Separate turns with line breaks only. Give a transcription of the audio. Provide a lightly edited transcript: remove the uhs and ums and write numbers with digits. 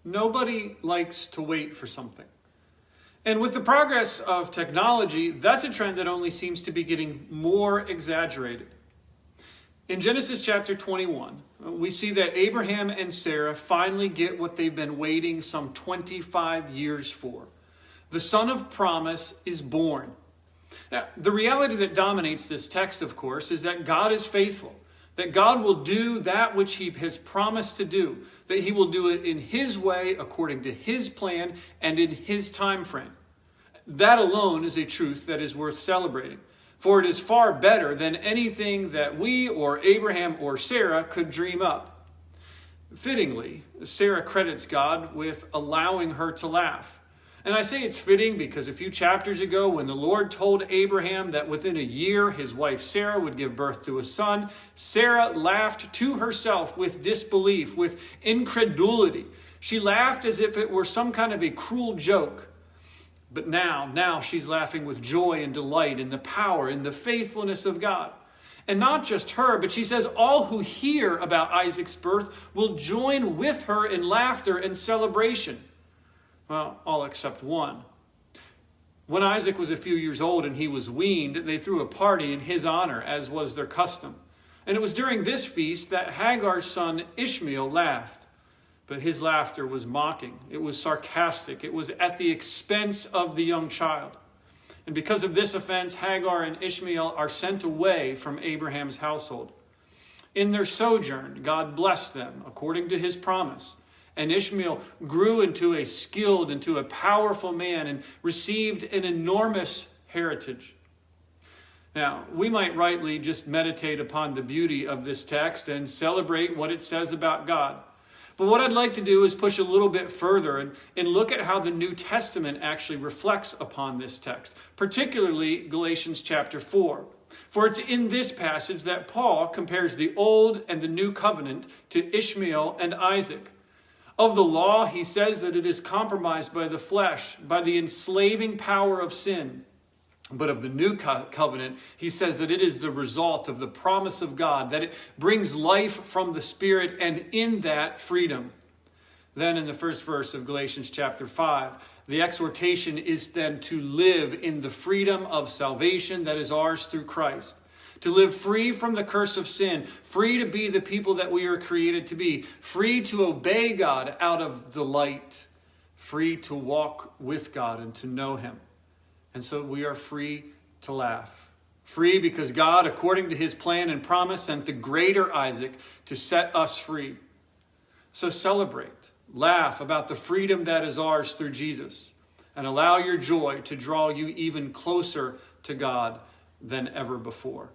Nobody likes to wait for something. And with the progress of technology, that's a trend that only seems to be getting more exaggerated. In Genesis chapter 21, we see that Abraham and Sarah finally get what they've been waiting some 25 years for. The son of promise is born. Now, the reality that dominates this text, of course, is that God is faithful, that God will do that which he has promised to do, that he will do it in his way, according to his plan, and in his time frame. That alone is a truth that is worth celebrating, for it is far better than anything that we or Abraham or Sarah could dream up. Fittingly, Sarah credits God with allowing her to laugh. And I say it's fitting because a few chapters ago, when the Lord told Abraham that within a year his wife Sarah would give birth to a son, Sarah laughed to herself with disbelief, with incredulity. She laughed as if it were some kind of a cruel joke. But now she's laughing with joy and delight in the power and the faithfulness of God. And not just her, but she says all who hear about Isaac's birth will join with her in laughter and celebration. Well, all except one. When Isaac was a few years old and he was weaned, they threw a party in his honor, as was their custom. And it was during this feast that Hagar's son Ishmael laughed. But his laughter was mocking. It was sarcastic. It was at the expense of the young child. And because of this offense, Hagar and Ishmael are sent away from Abraham's household. In their sojourn, God blessed them according to his promise. And Ishmael grew into a skilled, into a powerful man and received an enormous heritage. Now, we might rightly just meditate upon the beauty of this text and celebrate what it says about God. But what I'd like to do is push a little bit further and look at how the New Testament actually reflects upon this text, particularly Galatians chapter 4. For it's in this passage that Paul compares the Old and the New Covenant to Ishmael and Isaac. Of the law, he says that it is compromised by the flesh, by the enslaving power of sin. But of the new covenant, he says that it is the result of the promise of God, that it brings life from the Spirit, and in that, freedom. Then in the first verse of Galatians chapter 5, the exhortation is then to live in the freedom of salvation that is ours through Christ. To live free from the curse of sin, free to be the people that we are created to be, free to obey God out of delight, free to walk with God and to know him. And so we are free to laugh. Free because God, according to his plan and promise, sent the greater Isaac to set us free. So celebrate, laugh about the freedom that is ours through Jesus, and allow your joy to draw you even closer to God than ever before.